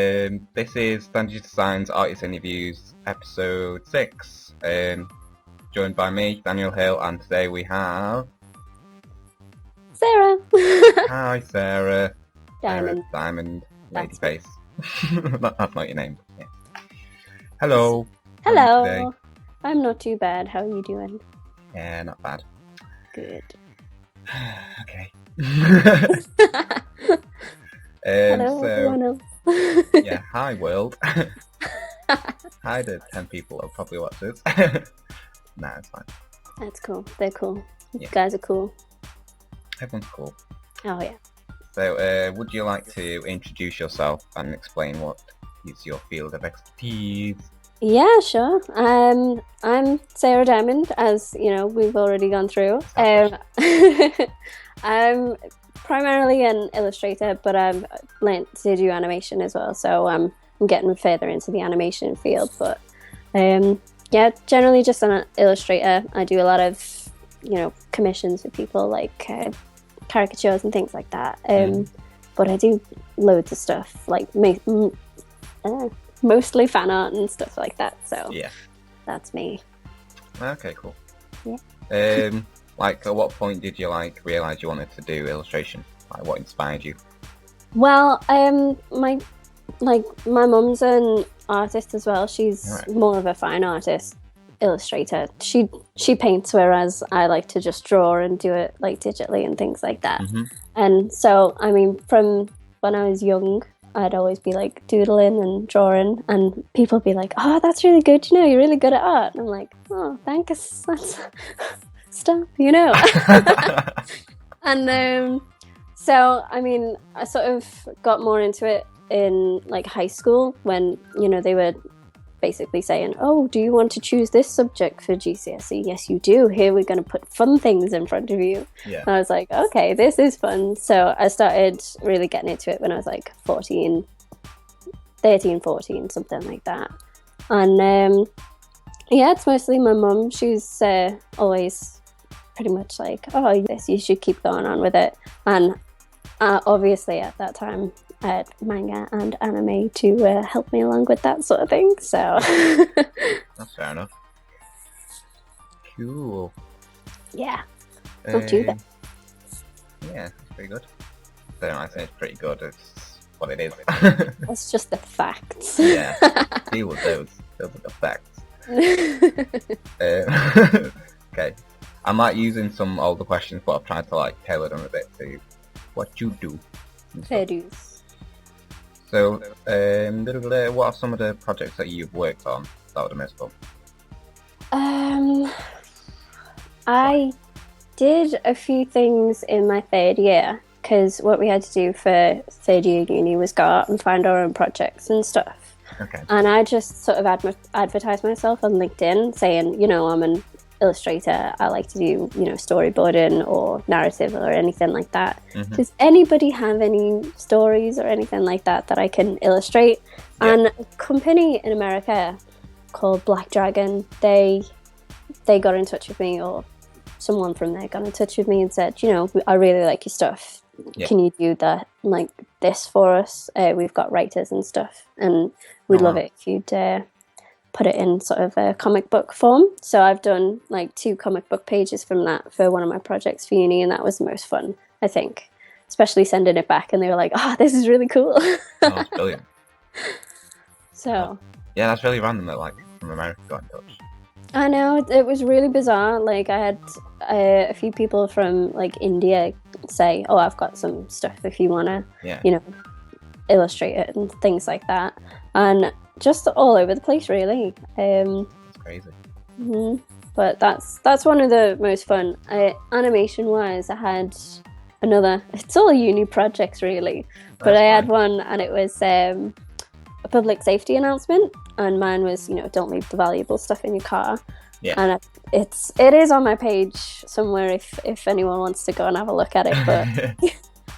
This is Danji Designs Artist Interviews, episode 6. Joined by me, Daniel Hill, and today we have... Sarah! Hi, Sarah. Diamond. Sarah Diamond. Ladyface. That's not your name. Yeah. Hello. Hello. I'm not too bad. How are you doing? Yeah, not bad. Good. Okay. Hello, so, everyone else. yeah, hi world. Hi to 10 people that'll probably watch this. Nah, it's fine. That's cool. They're cool. You Yeah. guys are cool. Everyone's cool. Oh, yeah. So, would you like to introduce yourself and explain what is your field of expertise? Yeah, sure. I'm Sarah Diamond, as you know, we've already gone through. I'm primarily an illustrator, but I've learnt to do animation as well. So I'm getting further into the animation field. But yeah, generally just an illustrator. I do a lot of commissions for people, like caricatures and things like that. But I do loads of stuff, like mostly fan art and stuff like that. So Yeah. that's me. Okay, cool. Yeah. Like, at what point did you realize you wanted to do illustration? Like, what inspired you? Well, my mum's an artist as well. She's Right. more of a fine artist, illustrator. She paints, whereas I like to just draw and do it like digitally and things like that. Mm-hmm. And so, I mean, from when I was young, I'd always be like doodling and drawing, and people would be like, "Oh, that's really good. You're really good at art." And I'm like, "Oh, thanks. That's stuff, And so, I mean, I sort of got more into it in like high school when, they were basically saying, "Oh, do you want to choose this subject for GCSE? Yes, you do. Here we're going to put fun things in front of you." Yeah. And I was like, okay, this is fun. So I started really getting into it when I was like 13, 14, something like that. And yeah, it's mostly my mum. She's always pretty much like, "Oh, yes, you should keep going on with it." And obviously at that time I had manga and anime to help me along with that sort of thing. So That's fair enough. Cool. yeah, not too bad. Yeah, it's pretty good. So I say it's pretty good. It's what it is. That's just the facts. Yeah. Deal with those. Those are the facts. Okay. I might using some older questions, but I've tried to tailor them a bit to what you do. and Fair stuff. dues. So, what are some of the projects that you've worked on that were the most fun? I did a few things in my third year, because what we had to do for third year uni was go out and find our own projects and stuff. Okay. And I just sort of advertised myself on LinkedIn saying, I'm an illustrator. I like to do, storyboarding or narrative or anything like that. Mhm. Does anybody have any stories or anything like that I can illustrate? Yeah. And a company in America called Black Dragon, they got in touch with me, or someone from there got in touch with me and said, I really like your stuff. Yeah. Can you do that, like this for us? We've got writers and stuff, and we'd love it if you'd put it in sort of a comic book form. So I've done like 2 comic book pages from that for one of my projects for uni, and that was the most fun, I think. Especially sending it back, and they were like, "Oh, this is really cool." Oh, that's brilliant. So Yeah, that's really random that from America got in touch. I know, it was really bizarre. Like, I had a few people from like India say, "Oh, I've got some stuff if you want to, Yeah. illustrate it," and things like that. And just all over the place, really. It's crazy. But that's one of the most fun. Animation wise, I had another. It's all uni projects, really. But I had one, and it was a public safety announcement, and mine was, don't leave the valuable stuff in your car. Yeah. And it is on my page somewhere if anyone wants to go and have a look at it. But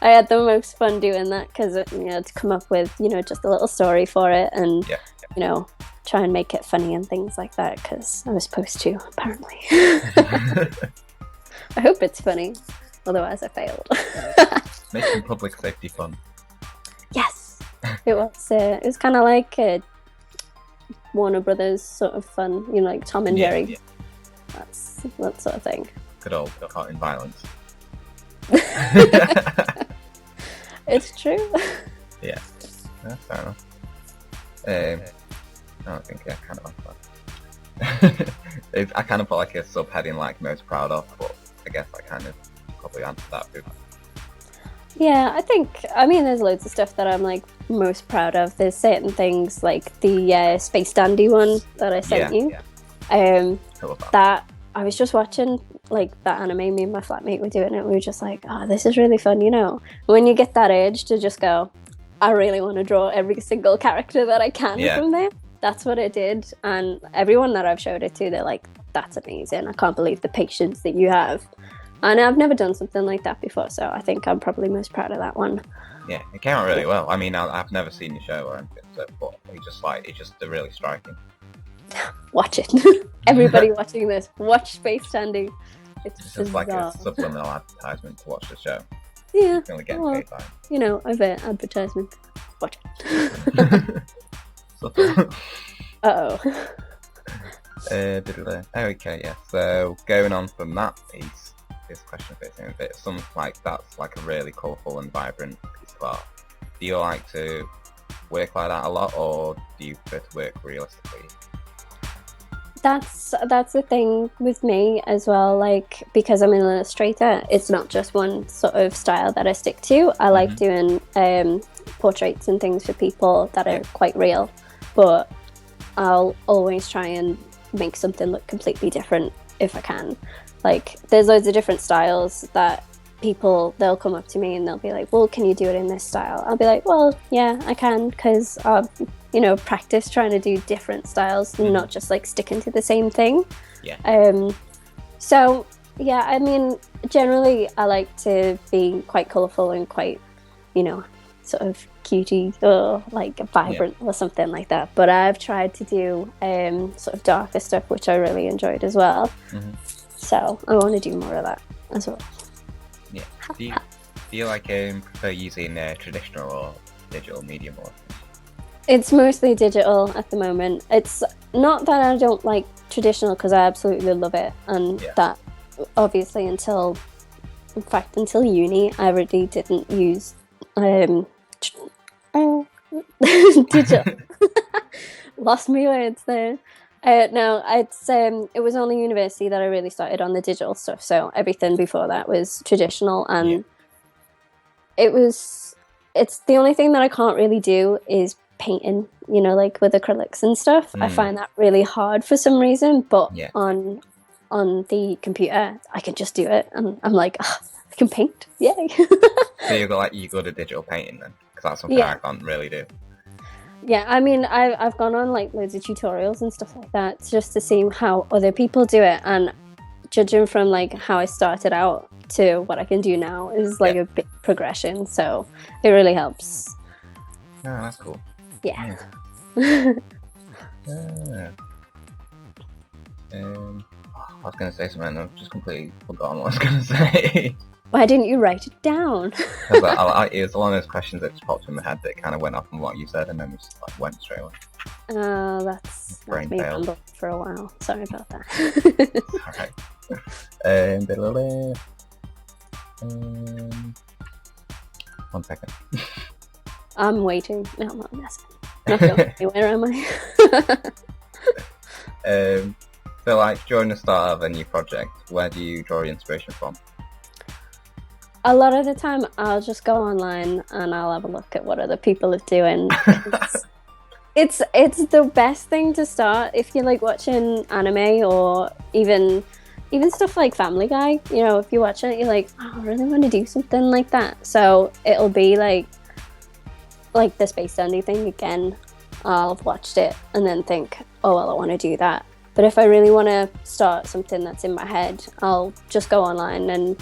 I had the most fun doing that, because to come up with just a little story for it, and try and make it funny and things like that, because I was supposed to, apparently. I hope it's funny, otherwise I failed. Making public safety fun. Yes. It was kind of like Warner Brothers sort of fun, you know, like Tom and Jerry. Yeah. That's that sort of thing. Good old cartoon violence. It's true. Yeah, that's fair enough. I don't think I kind of like that. I kind of put like a subheading like most proud of, but I guess I kind of probably answered that too. Yeah, I mean, there's loads of stuff that I'm like most proud of. There's certain things like the Space Dandy one that I sent you. I love That I was just watching like that anime. Me and my flatmate were doing it. We were just like, oh, this is really fun, you know. When you get that urge to just go, I really want to draw every single character that I can from there. That's what it did, and everyone that I've showed it to, they're like, that's amazing. I can't believe the patience that you have. And I've never done something like that before, so I think I'm probably most proud of that one. Yeah, it came out really well. I mean, I've never seen your show or anything, so, but it's just really striking. Watch it. Everybody watching this, watch Space Dandy. It's just like a subliminal advertisement to watch the show. Yeah. You're only getting paid by it. You know, over advertisement. Watch it. Uh-oh. Okay, yeah. So going on from that piece, this question fits in a bit. Something like that's like a really colourful and vibrant piece of art. Do you like to work like that a lot, or do you prefer to work realistically? That's the thing with me as well. Like, because I'm an illustrator, it's not just one sort of style that I stick to. I like doing portraits and things for people that are quite real, but I'll always try and make something look completely different if I can. Like, there's loads of different styles that they'll come up to me and they'll be like, well, can you do it in this style? I'll be like, well, yeah, I can, because I've, you know, practice trying to do different styles, not just like sticking to the same thing. So yeah, I mean, generally I like to be quite colourful and quite, you know, sort of cutie or like vibrant or something like that. But I've tried to do sort of darker stuff, which I really enjoyed as well. So I want to do more of that as well. Yeah. Do you like prefer using traditional or digital media more? It's mostly digital at the moment. It's not that I don't like traditional, because I absolutely love it, and that obviously until uni I really didn't use digital. Lost me words there. No, it was only university that I really started on the digital stuff. So everything before that was traditional, and it's the only thing that I can't really do is painting, you know, like with acrylics and stuff. I find that really hard for some reason, but on the computer I can just do it, and I'm like, oh, I can paint, yay. So you go to digital painting then, because that's something I can't really do. Yeah, I mean, I've gone on like loads of tutorials and stuff like that just to see how other people do it, and judging from like how I started out to what I can do now is like a big progression, so it really helps. Oh, that's cool. Yeah. I was going to say something and I've just completely forgotten what I was going to say. Why didn't you write it down? It was one of those questions that just popped in my head that kind of went off on what you said and then just like went straight away. That's me rambled for a while. Sorry about that. Alright. 1 second. I'm waiting. No, I'm not messing. Not going anywhere, am I? So like during the start of a new project, where do you draw your inspiration from? A lot of the time I'll just go online and I'll have a look at what other people are doing. It's the best thing to start if you're like watching anime, or even stuff like Family Guy. You know, if you watch it, you're like, oh, I really want to do something like that. So it'll be like the Space Dandy thing again. I'll have watched it and then think, oh well, I want to do that. But if I really want to start something that's in my head, I'll just go online. And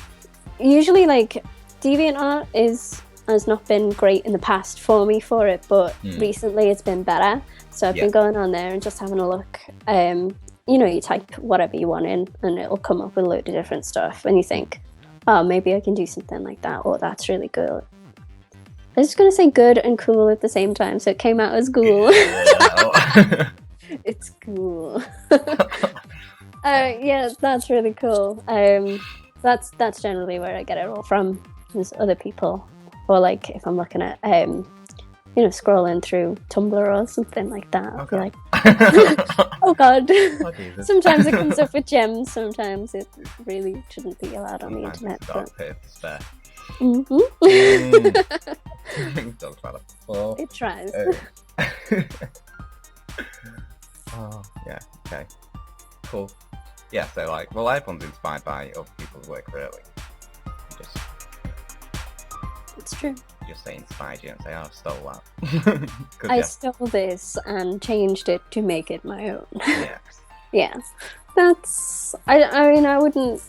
usually like DeviantArt has not been great in the past for me for it, but recently it's been better. So I've been going on there and just having a look. You know, you type whatever you want in and it'll come up with a load of different stuff, and you think, oh, maybe I can do something like that, or that's really good. I was just gonna say good and cool at the same time, so it came out as ghoul. It's cool. Yeah, that's really cool. That's generally where I get it all from. There's other people, or like if I'm looking at scrolling through Tumblr or something like that, I'll be like, oh god. Sometimes it comes up with gems. Sometimes it really shouldn't be allowed on the internet. We've talked about it before. It tries. Oh, yeah, okay. Cool. Yeah, so like, well, everyone's inspired by other people's work, really. It's true. You just say inspired, you don't say, oh, I stole that. I stole this and changed it to make it my own. Yeah. Yeah. That's, I mean, I wouldn't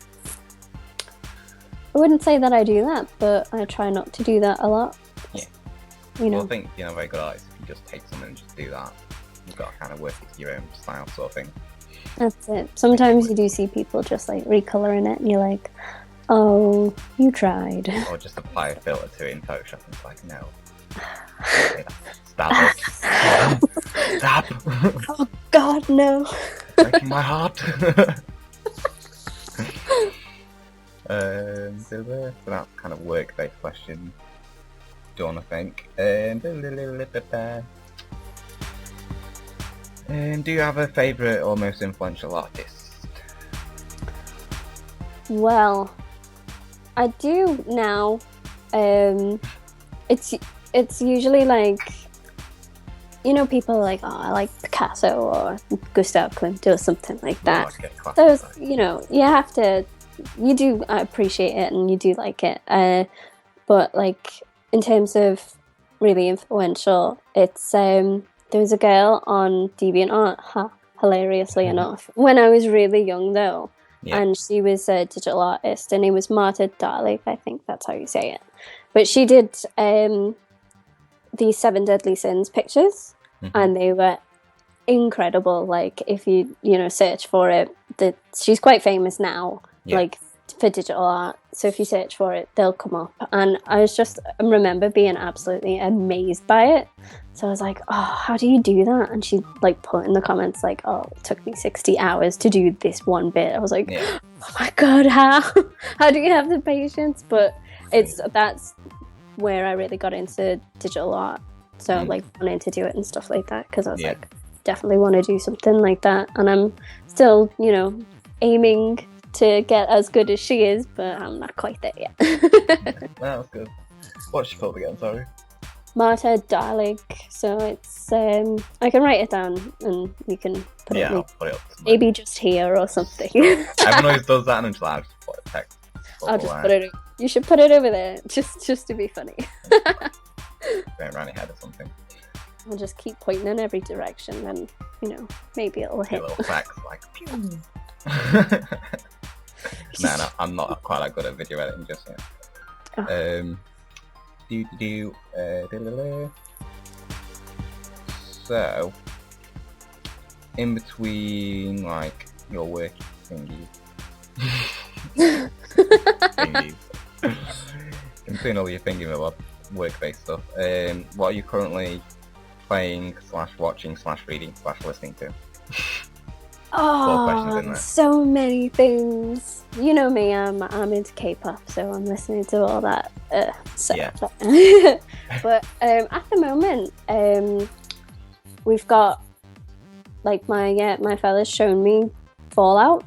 say that I do that, but I try not to do that a lot. Yeah. Well, I think, very good artists, if you just take something and just do that, you've got to kind of work it to your own style sort of thing. That's it. Sometimes you do see people just like recoloring it and you're like, oh, you tried. Or just apply a filter to it in Photoshop and it's like, no. Stop it. Stop. Oh god, no. Breaking my heart. So that's kind of work-based question done, I think. Do you have a favourite or most influential artist? Well, I do now. It's usually like, people are like, oh, I like Picasso or Gustav Klimt or something like that. Those, you do appreciate it and you do like it. But like in terms of really influential, it's there was a girl on DeviantArt, hilariously enough, when I was really young though. Yeah. And she was a digital artist, and it was Marta Dalek, I think that's how you say it. But she did the 7 Deadly Sins pictures, and they were incredible. Like, if you search for it, she's quite famous now, like for digital art. So if you search for it, they'll come up. And I remember being absolutely amazed by it. So I was like, oh, how do you do that? And she like put in the comments like, oh, it took me 60 hours to do this one bit. I was like, oh my god, how do you have the patience? But that's where I really got into digital art. So like wanting to do it and stuff like that, because I was like, definitely want to do something like that. And I'm still, aiming to get as good as she is, but I'm not quite there yet. That's good. What's she called again, sorry? Marta Dalek. So it's I can write it down and we can put it I'll put it up maybe just here or something. Everyone always does that and I'll just put a text. I'll just put it. You should put it over there just to be funny. Going around your head or something. I'll just keep pointing in every direction and maybe it'll hit. A little flex like No, I'm not quite that good at video editing just yet. So, in between like your work thingies, in between all your thinking about work-based stuff, what are you currently playing / watching / reading / listening to? Oh, so many things. You know me, I'm into K-pop, so I'm listening to all that stuff. But at the moment, we've got like my fella's shown me Fallout,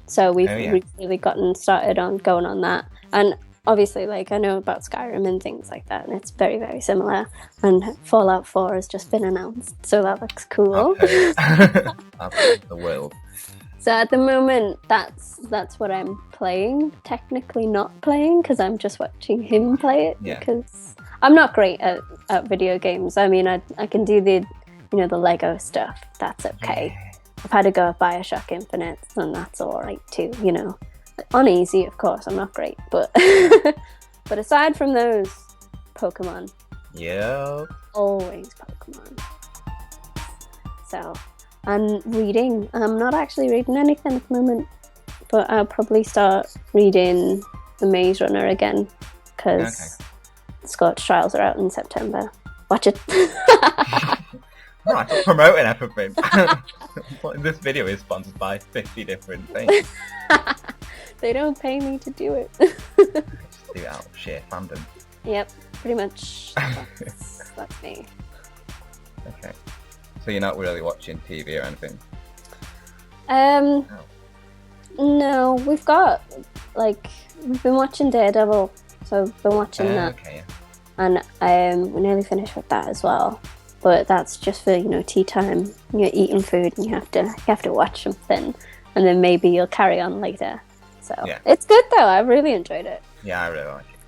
so we've really gotten started on going on that. And obviously, like, I know about Skyrim and things like that, and it's very, very similar. And Fallout 4 has just been announced, so that looks cool. The world. So at the moment, that's what I'm playing. Technically not playing, because I'm just watching him play it. Yeah. Because I'm not great at video games. I mean, I can do the Lego stuff. That's okay. Yeah. I've had a go at Bioshock Infinite, and that's all right too. On easy, of course, I'm not great, but but aside from those, Pokemon. Yeah. Always Pokemon. So, and reading. I'm not actually reading anything at the moment, but I'll probably start reading The Maze Runner again, because Scorch Trials are out in September. Watch it. Right, stop promoting everything. This video is sponsored by 50 different things. They don't pay me to do it. Just do it out of sheer fandom. Yep, pretty much. That's me. Okay. So you're not really watching TV or anything? No, we've been watching Daredevil, so we've been watching that. Okay, yeah. And we're nearly finished with that as well. But that's just for, tea time. You're eating food and you have to watch something, and then maybe you'll carry on later. So yeah. It's good though. I really enjoyed it. Yeah, I really like it.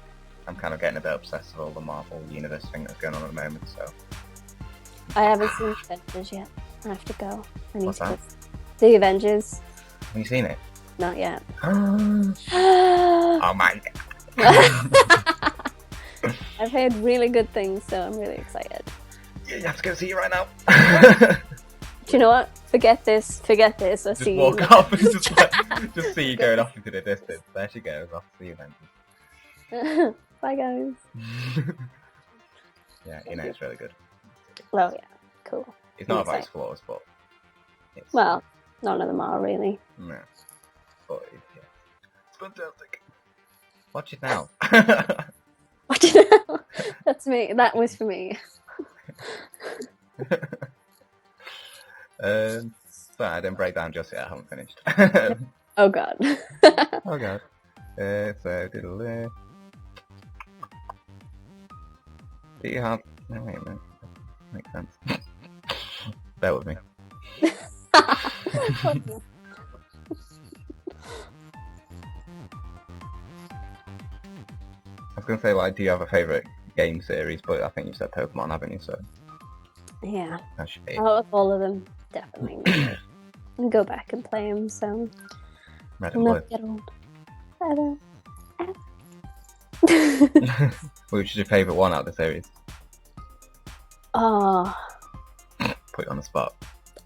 I'm kind of getting a bit obsessed with all the Marvel Universe thing that's going on at the moment, so... I haven't seen the Avengers yet. I have to go. I need What's to that? The Avengers. Have you seen it? Not yet. Oh my god. I've heard really good things, so I'm really excited. You have to go see it right now. Do you know what? Forget this. I'll Just see walk you. off and just see you going off into the distance. There she goes, off to the Avengers. Bye, guys. Yeah, it's really good. Oh, yeah. Cool. It's not I'm about its flaws, but... It's, Well, none of them are, really. No. But it's fantastic. Watch it now. What do you know? That's me. That was for me. Sorry, I didn't break down just yet. I haven't finished. Oh, God. Oh god. So diddle. Do you have? No, wait a minute. Makes sense. Bear with me. I was gonna say, like, do you have a favourite game series? But I think you said Pokemon, haven't you? So Yeah. that should be Out of all of them, definitely. And go back and play them, so Red I'll and never get old. Ever. Which is your favourite one out of the series? Oh. Put you on the spot.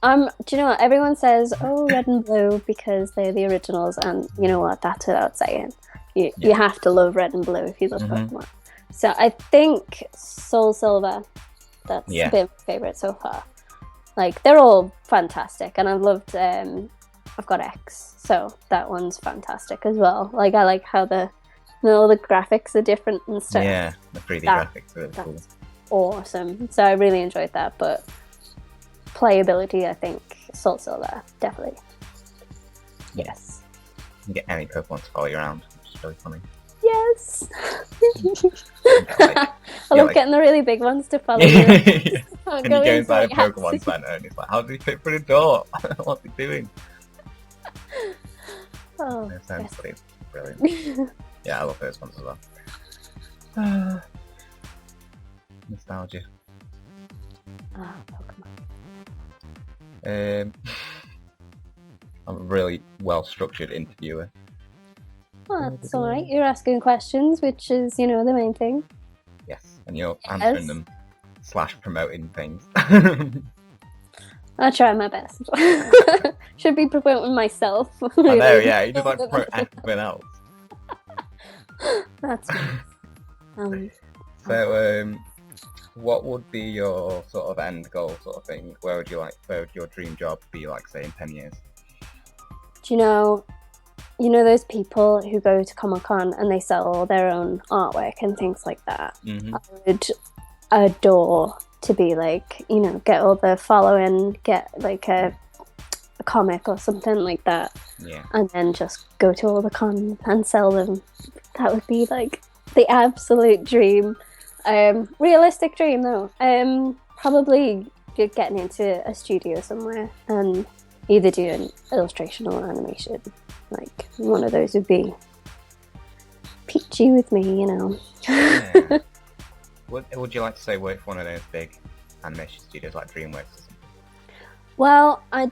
Do you know what? Everyone says, oh, Red and Blue because they're the originals, and you know what? That's without saying. You have to love Red and Blue if you love Pokemon. So I think Soul Silver, that's been my favourite so far. Like, they're all fantastic, and I've loved, I've got X, so that one's fantastic as well. Like, I like how all the graphics are different and stuff. Yeah, the 3D graphics are really cool. Awesome. So I really enjoyed that, but playability, I think Soul Silver, definitely. Yes. You can get any Pokemon to follow you around, which is really funny. Yes. I love getting the really big ones to follow you. Yeah. And you go inside a Pokemon Center and it's like, how do you fit through the door? What's he doing? Oh, It sounds pretty brilliant. Yeah, I love those ones as well. Nostalgia. Pokemon. I'm a really well-structured interviewer. Well, that's alright. You're asking questions, which is, the main thing. Yes, and you're answering them / promoting things. I try my best. Should be promoting myself. Really. I know, yeah, you just like to promote everything else. That's nice. So, what would be your sort of end goal sort of thing? Where would your dream job be, like, say, in 10 years? Do you know those people who go to Comic-Con and they sell their own artwork and things like that? Mm-hmm. I would adore to be like, get all the following, get like a comic or something like that. Yeah. And then just go to all the cons and sell them. That would be like the absolute dream. Realistic dream though. Probably getting into a studio somewhere and either doing illustration or animation. Like, one of those would be peachy with me, Yeah. Would you like to say work for one of those big animation studios like DreamWorks or something? Well, I've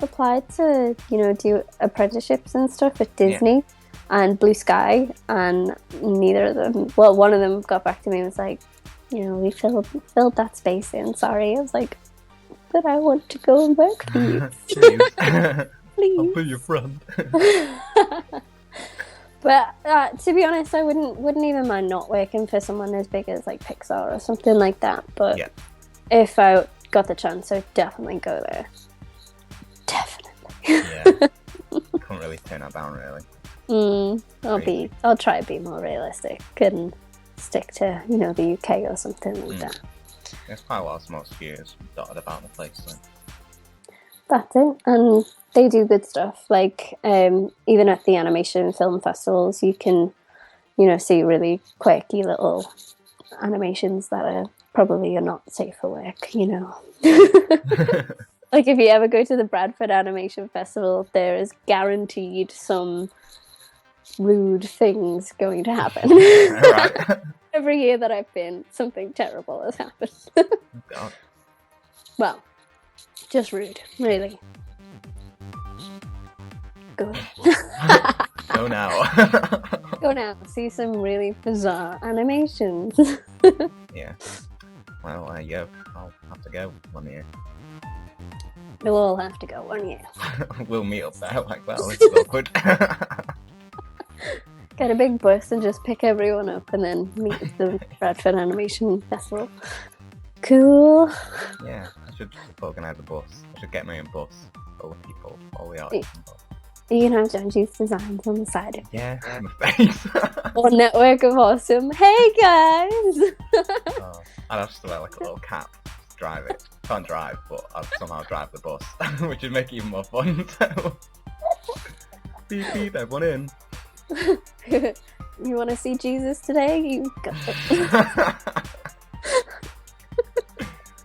applied to, do apprenticeships and stuff at Disney and Blue Sky, and neither of them, well, one of them got back to me and was like, we filled that space in, sorry. I was like, but I want to go and work for you. Please. Please. I'll be your friend. But to be honest, I wouldn't even mind not working for someone as big as like Pixar or something like that. But Yeah. if I got the chance, I'd definitely go there. Definitely. Yeah. Can't really turn that down, really. I'll try to be more realistic and stick to, the UK or something like that. There's quite a lot of small studios dotted about the place. So. That's it. And they do good stuff. Like, even at the animation film festivals, you can, see really quirky little animations that are probably not safe for work, Like, if you ever go to the Bradford Animation Festival, there is guaranteed some rude things going to happen. Right. Every year that I've been, something terrible has happened. Oh, God. Well, just rude, really. Go. Go now. Go now. See some really bizarre animations. Yeah. Well, I'll have to go one year. We'll all have to go one year. We'll meet up there like that. This is awkward. Get a big bus and just pick everyone up and then meet at the Bradford Animation Festival. Cool. Yeah, I should organise a bus. I should get my own bus full of people, all the artists involved. You can have Danji's designs on the side of it. Yeah, my face. Or network of awesome. Hey guys! I'd have to wear like a little cap to drive it. Can't drive, but I'd somehow drive the bus, which would make it even more fun. So. Beep beep, everyone in. You want to see Jesus today? You got it.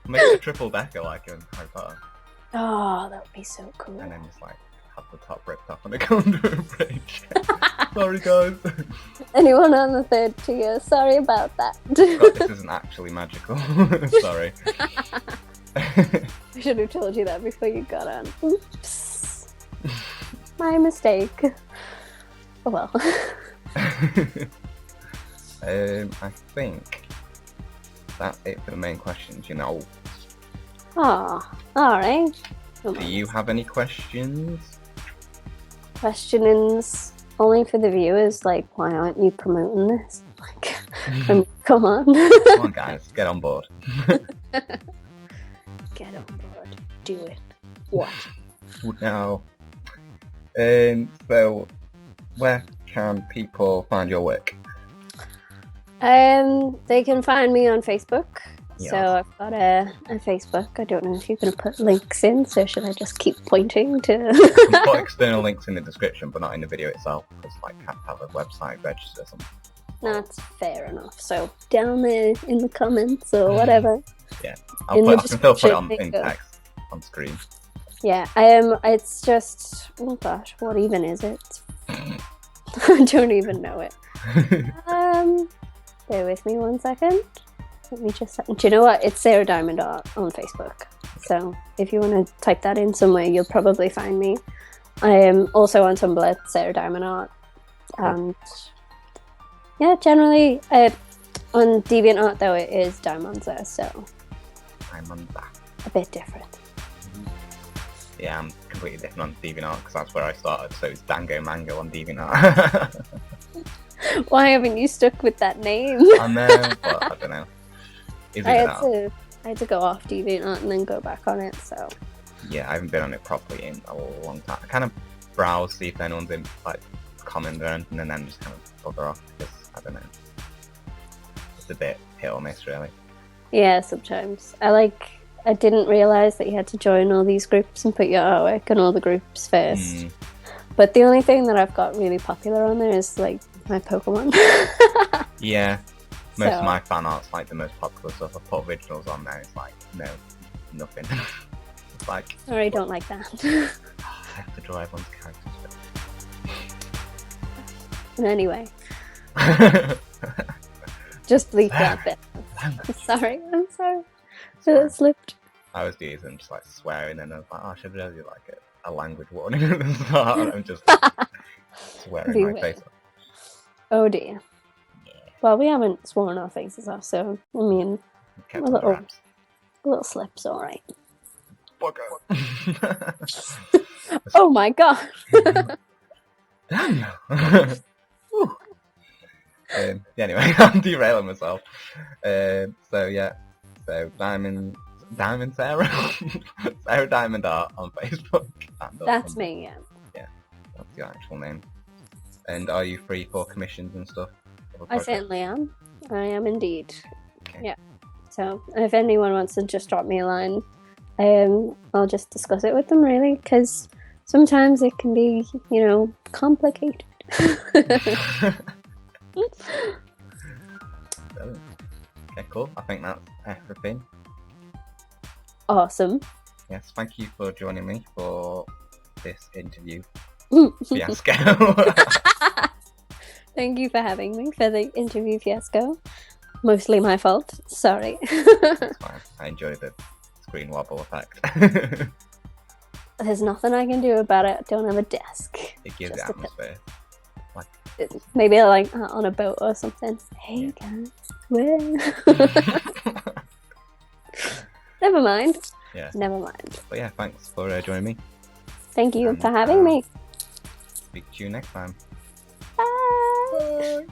Make it a triple decker like in Harry Potter. Oh, that would be so cool. And then just like have the top ripped off and it go under a bridge. Sorry guys. Anyone on the third tier, sorry about that. God, this isn't actually magical. Sorry. I should have told you that before you got on. Oops. My mistake. Oh well. I think that's it for the main questions, Oh, alright. Do you have any questions? Questionings only for the viewers, like, why aren't you promoting this? Like, come on. Come on guys, get on board. Get on board. Do it. What? Now, so where can people find your work? They can find me on Facebook. Yeah. So I've got a Facebook. I don't know if you're going to put links in, so should I just keep pointing to... You can put external links in the description, but not in the video itself, because like I have a website register or something. That's fair enough. So down there in the comments or whatever. Yeah, I can still put it on in text on screen. Yeah, it's just, oh gosh, what even is it? I don't even know it. Bear with me 1 second. Let me just... Do you know what? It's Sarah Diamond Art on Facebook. So if you want to type that in somewhere, you'll probably find me. I am also on Tumblr, Sarah Diamond Art. And yeah, generally on DeviantArt though, it is Diamonza, so Diamonza. a bit different. Yeah, I'm completely different on DeviantArt because that's where I started. So it's Dango Mango on DeviantArt. Why haven't you stuck with that name? I know, but I don't know. I had to go off DeviantArt and then go back on it, so... Yeah, I haven't been on it properly in a long time. I kind of browse, see if anyone's in, like, comment or anything, and then just kind of bugger off, because, I don't know. It's a bit hit or miss, really. Yeah, sometimes. I didn't realise that you had to join all these groups and put your artwork in all the groups first. But the only thing that I've got really popular on there is, like, my Pokemon. Yeah. Most of my fan art's like the most popular stuff. I put originals on there, it's like, no, nothing. It's like... Sorry, I don't like that. I have to draw everyone's characters. And anyway. Just bleep that bit. I'm sorry. So it slipped. I was using just like swearing and I was like, I should really like a language warning at the start. And I'm just like, swearing my face off. Oh dear. Well, we haven't sworn our faces off, so, I mean, a little slip's alright. Bugger. Oh my god! Daniel! Whew. Anyway, I'm derailing myself. So Diamond Sarah, Sarah Diamond Art on Facebook. That's me, yeah. Yeah, that's your actual name. And are you free for commissions and stuff? I certainly am. I am indeed. Okay. Yeah. So if anyone wants to just drop me a line, I'll just discuss it with them, really, because sometimes it can be, complicated. Okay, cool. I think that's everything. Awesome. Yes, thank you for joining me for this interview fiasco. Thank you for having me for the interview fiasco. Mostly my fault. Sorry. It's fine. I enjoy the screen wobble effect. There's nothing I can do about it. I don't have a desk. It gives the atmosphere. Maybe like on a boat or something. Hey guys, where? Never mind. Yeah. Never mind. But yeah, thanks for joining me. Thank you for having me. Speak to you next time. Bye. Bye.